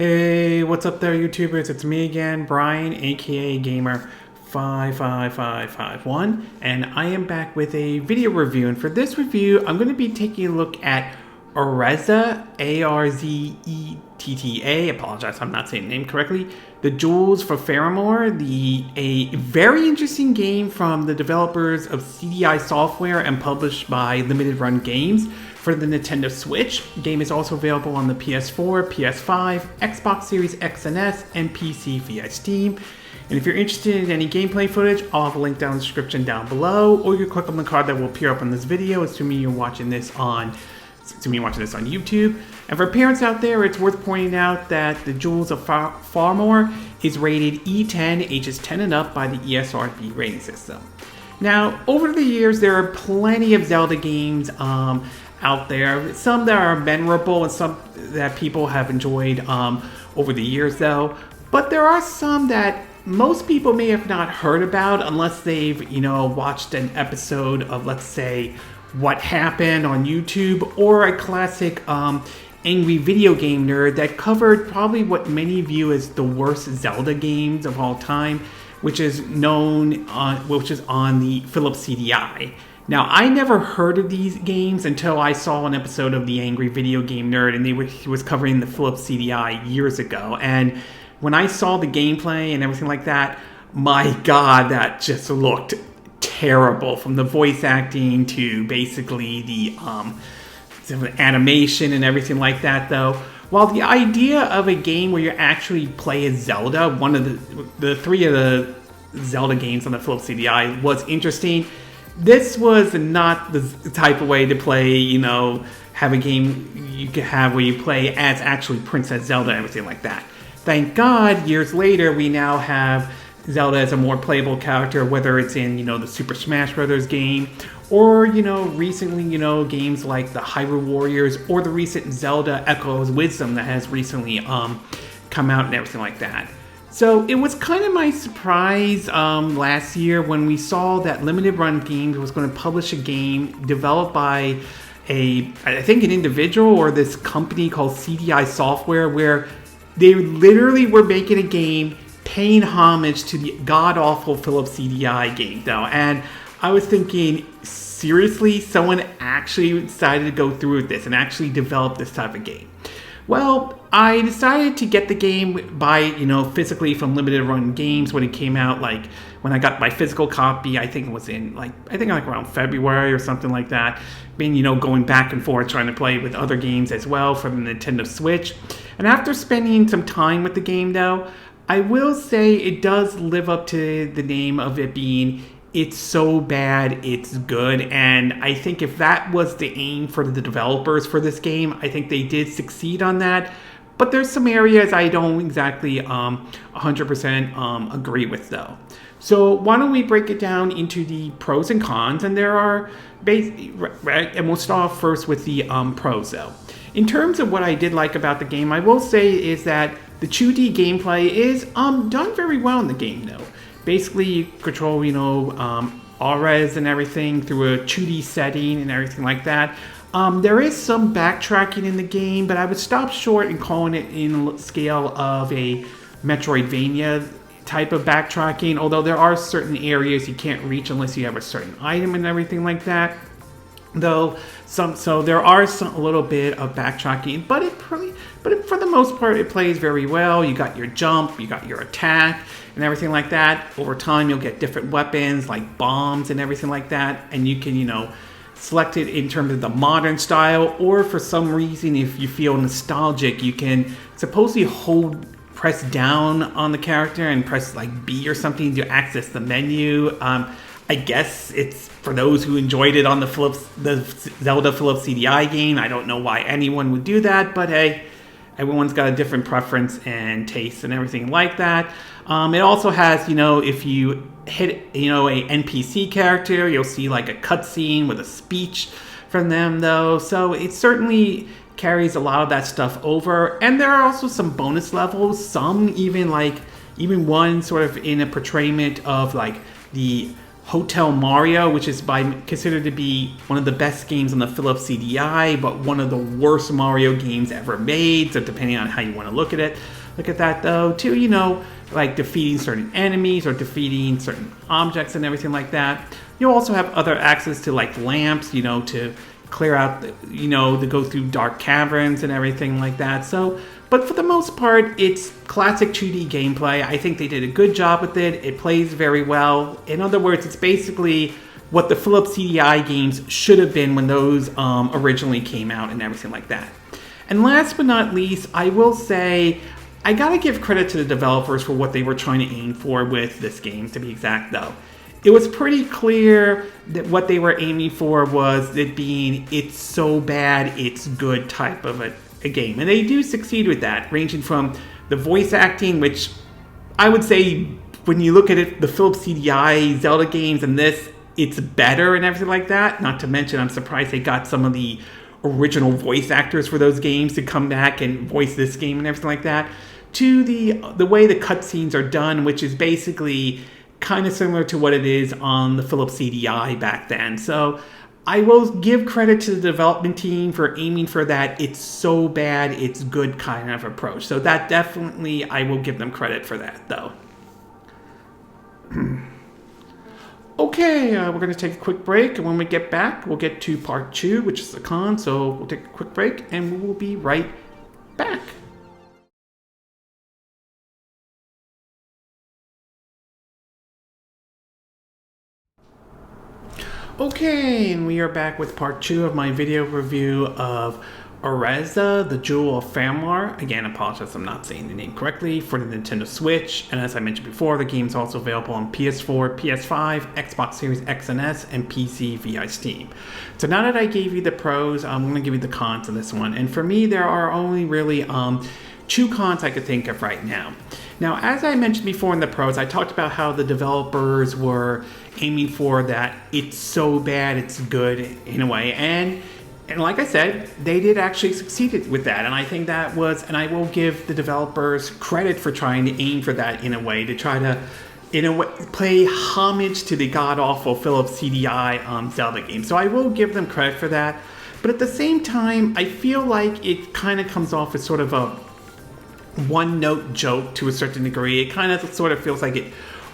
Hey, what's up there, YouTubers? It's me again, Brian, aka Gamer55551, and I am back with a video review. And for this review, I'm going to be taking a look at Arzette, Arzetta. Apologize if I'm not saying the name correctly. The Jewels for Faramore, a very interesting game from the developers of Seedy software and published by Limited Run Games for the Nintendo Switch. The game is also available on the PS4, PS5, Xbox Series X and S, and PC via Steam. And if you're interested in any gameplay footage, I'll have a link down in the description down below, or you can click on the card that will appear up on this video, assuming you're watching this on YouTube. And for parents out there, it's worth pointing out that the Jewels of Faramore is rated E10, ages 10 and up by the ESRB rating system. Now, over the years, there are plenty of Zelda games out there. Some that are memorable and some that people have enjoyed over the years, though. But there are some that most people may have not heard about unless they've, watched an episode of, let's say, What Happened on YouTube, or a classic angry video game nerd that covered probably what many view as the worst Zelda games of all time, which is on the Philips CDI. Now, I never heard of these games until I saw an episode of the Angry Video Game Nerd, and he was covering the Philips CDI years ago. And when I saw the gameplay and everything like that, my God, that just looked terrible, from the voice acting to basically the animation and everything like that. Though, while the idea of a game where you actually play as Zelda, one of the three of the Zelda games on the Philips CDI, was interesting, this was not the type of way to play, have a game you could have where you play as actually Princess Zelda and everything like that. Thank God, years later, we now have Zelda as a more playable character, whether it's in, the Super Smash Bros. Game, or, recently, games like the Hyrule Warriors, or the recent Zelda Echoes Wisdom that has recently come out and everything like that. So it was kind of my surprise last year when we saw that Limited Run Games was going to publish a game developed by I think an individual or this company called CDI Software, where they literally were making a game paying homage to the god-awful Philips CDI game, though. And I was thinking, seriously, someone actually decided to go through with this and actually develop this type of game. Well, I decided to get the game by, physically from Limited Run Games when it came out, like when I got my physical copy. I think it was in around February or something like that. Been, going back and forth trying to play with other games as well for the Nintendo Switch. And after spending some time with the game, though, I will say it does live up to the name of it being it's so bad, it's good. And I think if that was the aim for the developers for this game, I think they did succeed on that. But there's some areas I don't exactly 100% agree with, though. So why don't we break it down into the pros and cons? And there are, and we'll start off first with the pros, though. In terms of what I did like about the game, I will say is that the 2D gameplay is done very well in the game, though. Basically, you control, auras and everything through a 2D setting and everything like that. There is some backtracking in the game, but I would stop short in calling it in scale of a Metroidvania type of backtracking, although there are certain areas you can't reach unless you have a certain item and everything like that. So there are a little bit of backtracking, but for the most part, it plays very well. You got your jump, you got your attack, and everything like that. Over time, you'll get different weapons like bombs and everything like that, and you can, select it in terms of the modern style, or for some reason, if you feel nostalgic, you can supposedly press down on the character and press like B or something to access the menu. I guess it's for those who enjoyed it on the Zelda Philips CDI game. I don't know why anyone would do that, but hey, everyone's got a different preference and taste and everything like that. It also has, if you hit, a NPC character, you'll see like a cutscene with a speech from them, though. So it certainly carries a lot of that stuff over. And there are also some bonus levels, some even one sort of in a portrayment of like the Hotel Mario, which is considered to be one of the best games on the Philips CDI, but one of the worst Mario games ever made. So depending on how you want to look at it, look at that though. To, you know, like defeating certain enemies or defeating certain objects and everything like that. You'll also have other access to like lamps, you know, to clear out, you know, to go through dark caverns and everything like that. So, but for the most part, it's classic 2D gameplay. I think they did a good job with it. It plays very well. In other words, it's basically what the Philips CDI games should have been when those originally came out and everything like that. And last but not least, I will say, I gotta give credit to the developers for what they were trying to aim for with this game, to be exact though. It was pretty clear that what they were aiming for was it being it's so bad, it's good type of a game. And they do succeed with that, ranging from the voice acting, which I would say when you look at it, the Philips CDI Zelda games and this, it's better and everything like that. Not to mention, I'm surprised they got some of the original voice actors for those games to come back and voice this game and everything like that. To the way the cutscenes are done, which is basically kind of similar to what it is on the Philips CDI back then. So I will give credit to the development team for aiming for that it's so bad, it's good kind of approach. So that definitely, I will give them credit for that though. Okay, we're going to take a quick break, and when we get back, we'll get to part 2, which is the con. So we'll take a quick break, and we will be right back. Okay, and we are back with part 2 of my video review of Arzette, the Jewel of Faramore. Again, apologize I'm not saying the name correctly, for the Nintendo Switch. And as I mentioned before, the game is also available on PS4, PS5, Xbox Series X and S, and PC via Steam. So now that I gave you the pros, I'm going to give you the cons of this one. And for me, there are only really 2 cons I could think of right now. Now, as I mentioned before in the pros, I talked about how the developers were aiming for that it's so bad, it's good in a way. And like I said, they did actually succeed with that. And I think that was, and I will give the developers credit for trying to aim for that in a way, to try to, in a way, pay homage to the god-awful Philips CDI Zelda game. So I will give them credit for that. But at the same time, I feel like it kind of comes off as sort of a one-note joke to a certain degree. It kind of sort of feels like it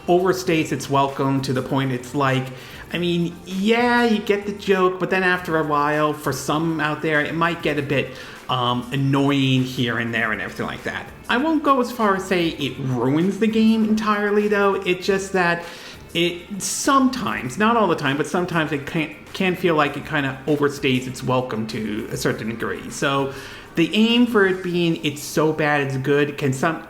overstates its welcome to the point it's like, I mean, yeah, you get the joke, but then after a while, for some out there, it might get a bit annoying here and there and everything like that. I won't go as far as say it ruins the game entirely, though. It's just that it sometimes, not all the time, but sometimes it can feel like it kind of overstates its welcome to a certain degree. So the aim for it being it's so bad it's good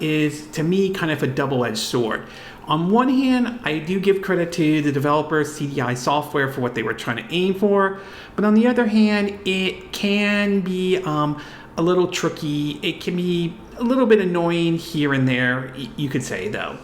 is, to me, kind of a double-edged sword. On one hand, I do give credit to the developers, CDI Software, for what they were trying to aim for. But on the other hand, it can be a little tricky. It can be a little bit annoying here and there, you could say, though.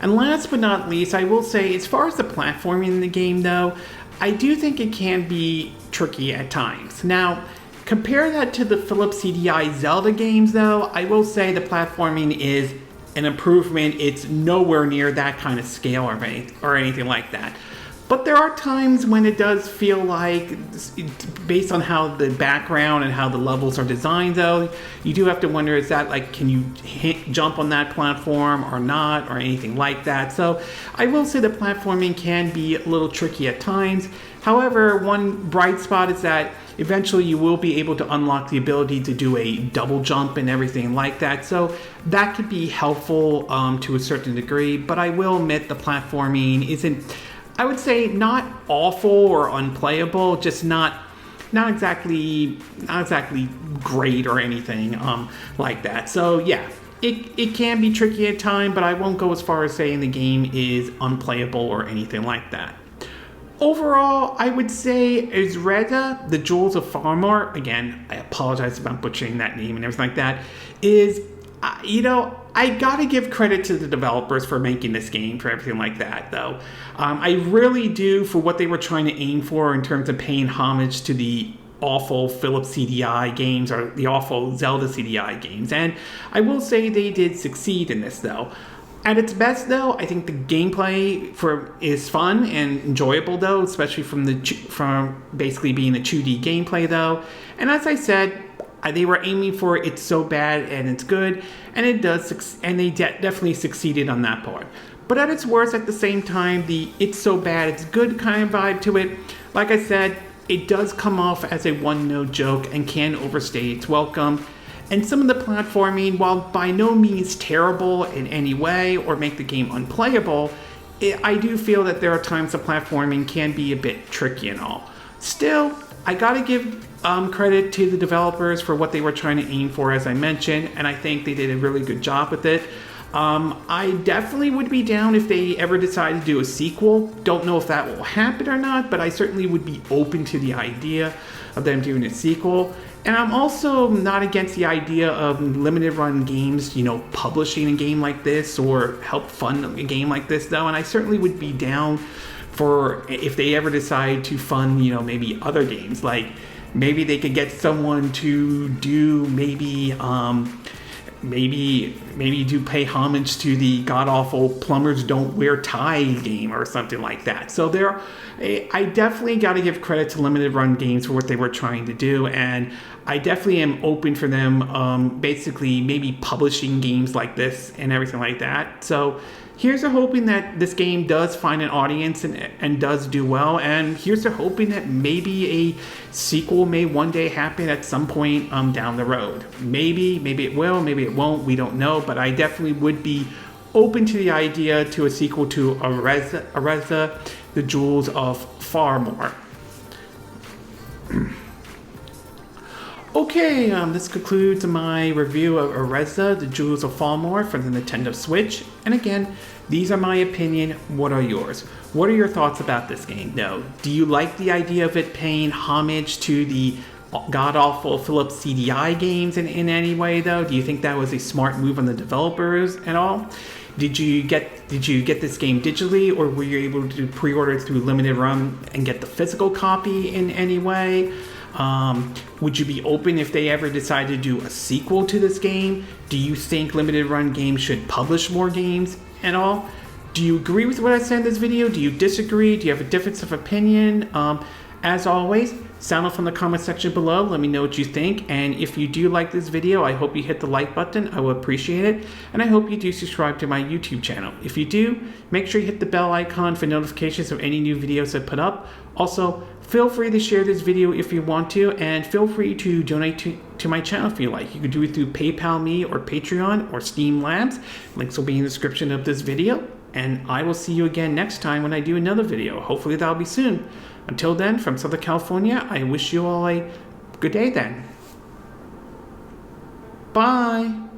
And last but not least, I will say, as far as the platforming in the game, though, I do think it can be tricky at times. Now, compare that to the Philips CDI Zelda games, though, I will say the platforming is an improvement. It's nowhere near that kind of scale or anything like that. But there are times when it does feel like, based on how the background and how the levels are designed, though, you do have to wonder, is that like, can you jump on that platform or not, or anything like that. So I will say the platforming can be a little tricky at times. However, one bright spot is that eventually you will be able to unlock the ability to do a double jump and everything like that. So that could be helpful to a certain degree, but I will admit the platforming isn't, I would say, not awful or unplayable, just not exactly great or anything like that. So yeah, it can be tricky at times, but I won't go as far as saying the game is unplayable or anything like that. Overall, I would say Arzette, the Jewels of Faramore, again, I apologize about butchering that name and everything like that, is, I gotta give credit to the developers for making this game, for everything like that, though. I really do, for what they were trying to aim for in terms of paying homage to the awful Philips CDI games, or the awful Zelda CDI games. And I will say they did succeed in this, though. At its best, though, I think the gameplay is fun and enjoyable, though, especially from basically being a 2D gameplay, though. And as I said, they were aiming for it's so bad and it's good, and it does, and they definitely succeeded on that part. But at its worst, at the same time, the it's so bad it's good kind of vibe to it. Like I said, it does come off as a one-note joke and can overstay its welcome. And some of the platforming, while by no means terrible in any way or make the game unplayable, I do feel that there are times the platforming can be a bit tricky and all. Still, I gotta give credit to the developers for what they were trying to aim for, as I mentioned, and I think they did a really good job with it. I definitely would be down if they ever decide to do a sequel. Don't know if that will happen or not, but I certainly would be open to the idea of them doing a sequel. And I'm also not against the idea of limited run games, publishing a game like this or help fund a game like this, though. And I certainly would be down for if they ever decide to fund, maybe other games. Like maybe they could get someone to do maybe do pay homage to the god-awful Plumbers Don't Wear Tie game or something like that. So I definitely got to give credit to limited run games for what they were trying to do, and I definitely am open for them basically maybe publishing games like this and everything like that. So here's to hoping that this game does find an audience and does do well, and here's to hoping that maybe a sequel may one day happen at some point down the road. Maybe it will, maybe it won't, we don't know, but I definitely would be open to the idea to a sequel to Arzette, the Jewels of Faramore. Okay, this concludes my review of Arzette, the Jewels of Faramore for the Nintendo Switch. And again, these are my opinion. What are yours? What are your thoughts about this game, though? Do you like the idea of it paying homage to the god-awful Philips CDI games in any way, though? Do you think that was a smart move on the developers at all? Did you get this game digitally, or were you able to pre-order it through limited run and get the physical copy in any way? Would you be open if they ever decide to do a sequel to this game? Do you think limited run games should publish more games and all? Do you agree with what I said in this video? Do you disagree? Do you have a difference of opinion? As always, sound off in the comment section below. Let me know what you think. And if you do like this video, I hope you hit the like button. I will appreciate it. And I hope you do subscribe to my YouTube channel. If you do, make sure you hit the bell icon for notifications of any new videos I put up. Also, feel free to share this video if you want to, and feel free to donate to my channel if you like. You can do it through PayPal me or Patreon or Steam Labs. Links will be in the description of this video. And I will see you again next time when I do another video. Hopefully that'll be soon. Until then, from Southern California, I wish you all a good day then. Bye.